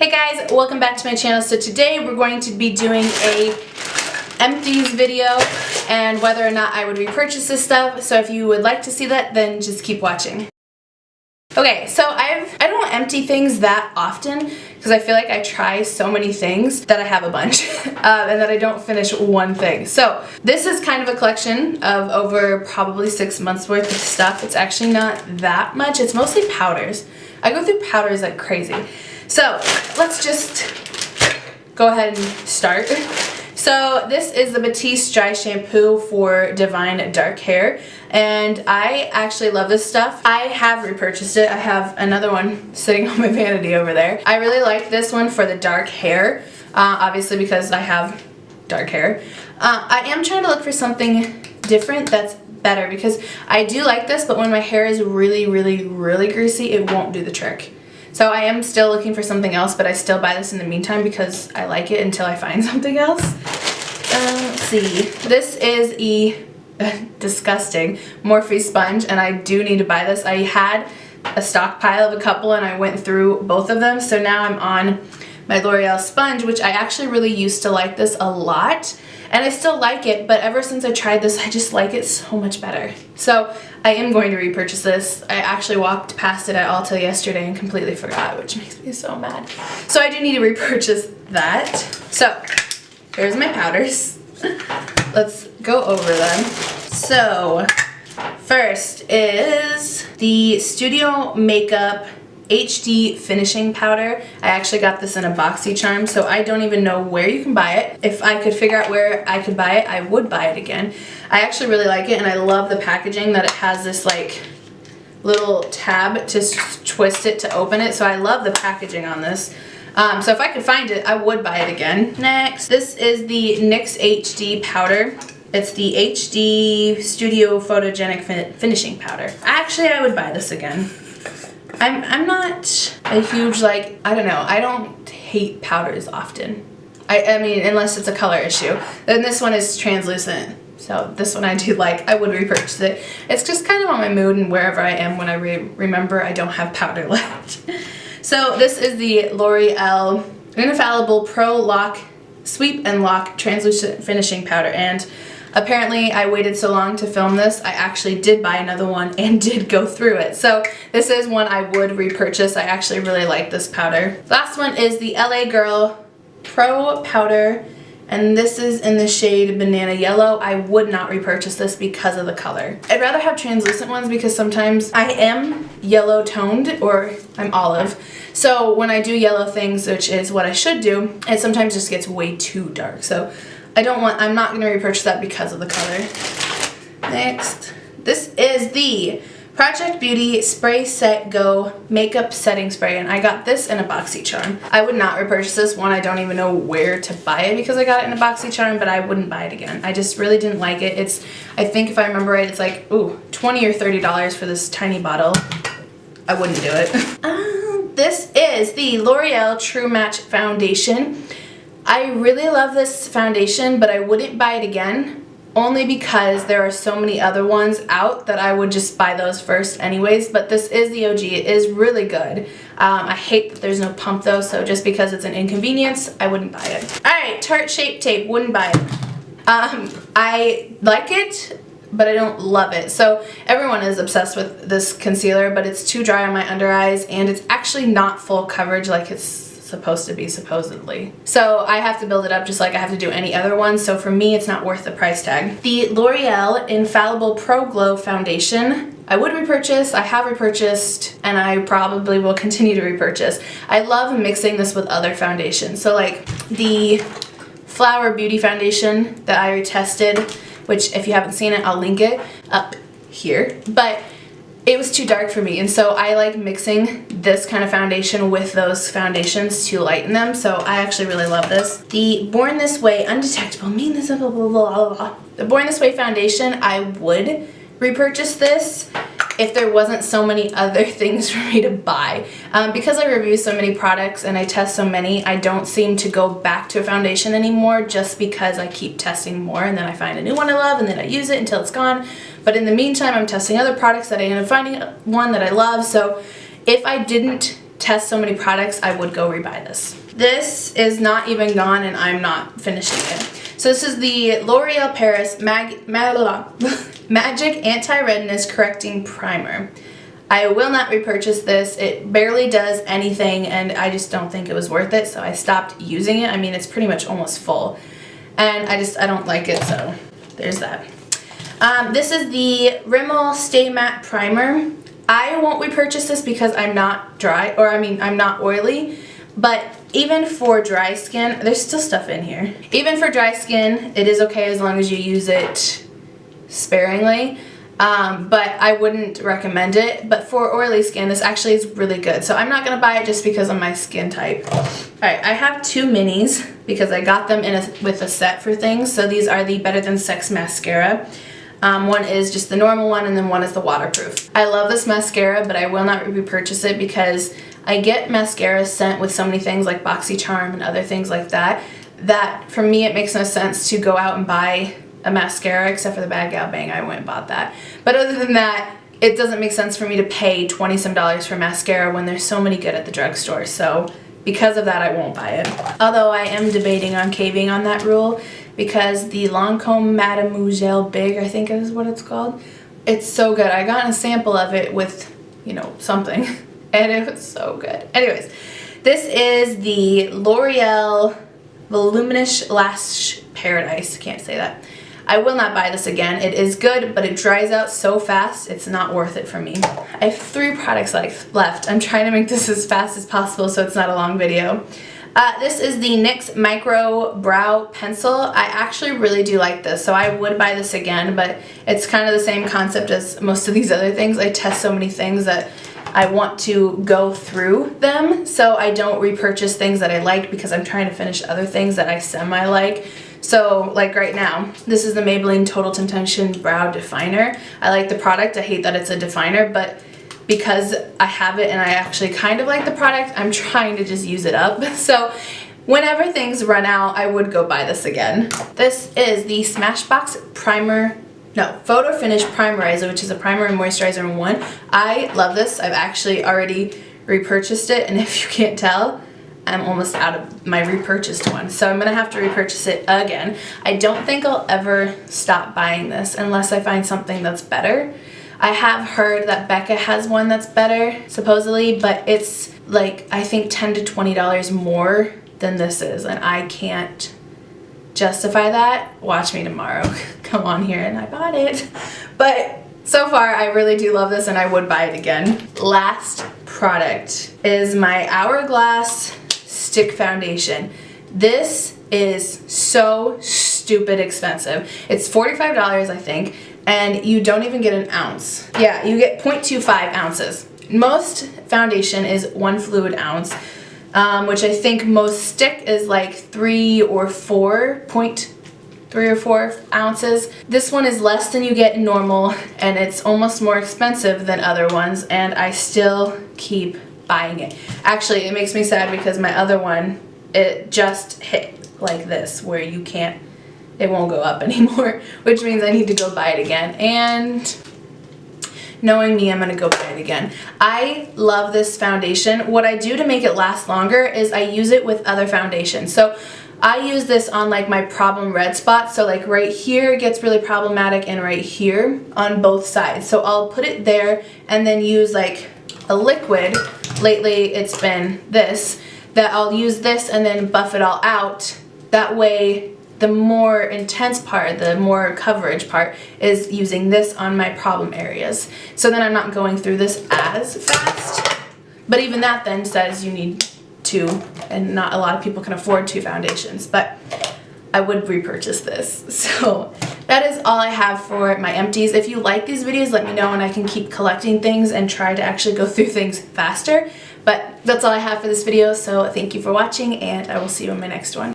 Hey guys, welcome back to my channel. So today we're going to be doing a Empties video and whether or not I would repurchase this stuff. So if you would like to see that, then just keep watching. Okay, so I don't empty things that often because I feel like I try so many things that I have a bunch and that I don't finish one thing. So this is kind of a collection of over probably 6 months worth of stuff. It's actually not that much. It's mostly powders. I go through powders like crazy. So let's just go ahead and start. So this is the Batiste Dry Shampoo for Divine Dark Hair, and I actually love this stuff. I have repurchased it. I have another one sitting on my vanity over there. I really like this one for the dark hair, obviously because I have dark hair. I am trying to look for something different that's better because I do like this, but when my hair is really greasy, it won't do the trick. So I am still looking for something else, but I still buy this in the meantime because I like it until I find something else. Let's see. This is a disgusting Morphe sponge, and I do need to buy this. I had a stockpile of a couple, and I went through both of them. So now I'm on my L'Oreal sponge, which I actually really used to like this a lot. And I still like it, but ever since I tried this, I just like it so much better. So I am going to repurchase this. I actually walked past it at Ulta yesterday and completely forgot, which makes me so mad. So I do need to repurchase that. So here's my powders. Let's go over them. So first is the Studio Makeup HD finishing powder. I actually got this in a BoxyCharm, so I don't even know where you can buy it. If I could figure out where I could buy it, I would buy it again. I actually really like it, and I love the packaging that it has this like little tab to twist it to open it, so I love the packaging on this. So if I could find it, I would buy it again. Next, this is the NYX HD powder. It's the HD Studio Photogenic Finishing Powder. Actually, I would buy this again. I'm not a huge, like, I don't know, I don't hate powders often. I mean, unless it's a color issue. Then this one is translucent, so this one I do like. I would repurchase it. It's just kind of on my mood and wherever I am when I remember I don't have powder left. So this is the L'Oreal Infallible Pro Lock Sweep and Lock Translucent Finishing Powder, and apparently I waited so long to film this, I actually did buy another one and did go through it. So this is one I would repurchase. I actually really like this powder. Last one is the LA Girl Pro Powder, and this is in the shade Banana Yellow. I would not repurchase this because of the color. I'd rather have translucent ones because sometimes I am yellow toned or I'm olive. So when I do yellow things, which is what I should do, it sometimes just gets way too dark. So I'm not going to repurchase that because of the color. Next, this is the Project Beauty Spray Set Go Makeup Setting Spray, and I got this in a BoxyCharm. I would not repurchase this one. I don't even know where to buy it because I got it in a BoxyCharm, but I wouldn't buy it again. I just really didn't like it. I think if I remember right, it's like, ooh, $20 or $30 for this tiny bottle. I wouldn't do it. This is the L'Oreal True Match Foundation. I really love this foundation, but I wouldn't buy it again only because there are so many other ones out that I would just buy those first anyways, but this is the OG. It is really good. I hate that there's no pump though, so just because it's an inconvenience, I wouldn't buy it. Alright, Tarte Shape Tape, wouldn't buy it. I like it, but I don't love it. So everyone is obsessed with this concealer, but it's too dry on my under eyes, and it's actually not full coverage like it's supposed to be, supposedly. So I have to build it up just like I have to do any other one, so for me it's not worth the price tag. The L'Oreal Infallible Pro Glow Foundation, I would repurchase, I have repurchased, and I probably will continue to repurchase. I love mixing this with other foundations. So like the Flower Beauty Foundation that I retested, which if you haven't seen it, I'll link it up here, but it was too dark for me, and so I like mixing this kind of foundation with those foundations to lighten them, so I actually really love this. The Born This Way Undetectable, blah, blah, blah, blah. The Born This Way foundation, I would repurchase this if there wasn't so many other things for me to buy. Because I review so many products and I test so many, I don't seem to go back to a foundation anymore just because I keep testing more and then I find a new one I love and then I use it until it's gone. But in the meantime, I'm testing other products that I end up finding one that I love. So if I didn't test so many products, I would go rebuy this. This is not even gone and I'm not finishing it. So this is the L'Oreal Paris Magic Anti-Redness Correcting Primer. I will not repurchase this. It barely does anything and I just don't think it was worth it, so I stopped using it. I mean, it's pretty much almost full. And I don't like it, so there's that. This is the Rimmel Stay Matte Primer. I won't repurchase this because I'm not dry, or I mean, I'm not oily, but even for dry skin, there's still stuff in here. Even for dry skin, it is okay as long as you use it sparingly. But I wouldn't recommend it. But for oily skin, this actually is really good. So I'm not going to buy it just because of my skin type. Alright, I have two minis because I got them with a set for things. So these are the Better Than Sex mascara. One is just the normal one and then one is the waterproof. I love this mascara, but I will not repurchase it because I get mascara sent with so many things like BoxyCharm and other things like that, that for me it makes no sense to go out and buy a mascara, except for the Bad Gal Bang. I went and bought that. But other than that, it doesn't make sense for me to pay $20-some for mascara when there's so many good at the drugstore. So because of that, I won't buy it. Although I am debating on caving on that rule because the Lancome Mademoiselle Big, I think is what it's called. It's so good. I got a sample of it with, you know, something and it was so good. Anyways, this is the L'Oreal Voluminous Lash Paradise. Can't say that. I will not buy this again. It is good, but it dries out so fast, it's not worth it for me. I have 3 products left. I'm trying to make this as fast as possible so it's not a long video. This is the NYX Micro Brow Pencil. I actually really do like this, so I would buy this again, but it's kind of the same concept as most of these other things. I test so many things that I want to go through them, so I don't repurchase things that I like because I'm trying to finish other things that I semi-like. So, like right now, this is the Maybelline Total Temptation Brow Definer. I like the product. I hate that it's a definer, but because I have it and I actually kind of like the product, I'm trying to just use it up. So, whenever things run out, I would go buy this again. This is the Smashbox Photo Finish Primerizer, which is a primer and moisturizer in one. I love this. I've actually already repurchased it, and if you can't tell, I'm almost out of my repurchased one, so I'm gonna have to repurchase it again. I don't think I'll ever stop buying this unless I find something that's better. I have heard that Becca has one that's better, supposedly, but it's like, I think $10 to $20 more than this is, and I can't justify that. Watch me tomorrow come on here and I bought it. But so far, I really do love this and I would buy it again. Last product is my Hourglass Stick Foundation. This is so stupid expensive. It's $45, I think, and you don't even get an ounce. Yeah, you get 0.25 ounces. Most foundation is 1 fluid ounce, which I think most stick is like 3 or 4 ounces. This one is less than you get in normal, and it's almost more expensive than other ones, and I still keep buying it. Actually, it makes me sad because my other one, it just hit like this, where you can't, it won't go up anymore, which means I need to go buy it again, and knowing me, I'm gonna go buy it again. I love this foundation. What I do to make it last longer is I use it with other foundations. So I use this on like my problem red spots. So like right here it gets really problematic, and right here on both sides. So I'll put it there and then use like a liquid. Lately it's been this, that I'll use this and then buff it all out. That way the more intense part, the more coverage part, is using this on my problem areas. So then I'm not going through this as fast. But even that then says you need 2, and not a lot of people can afford 2 foundations, but I would repurchase this. So that is all I have for my empties. If you like these videos, let me know and I can keep collecting things and try to actually go through things faster. But that's all I have for this video, so thank you for watching and I will see you in my next one.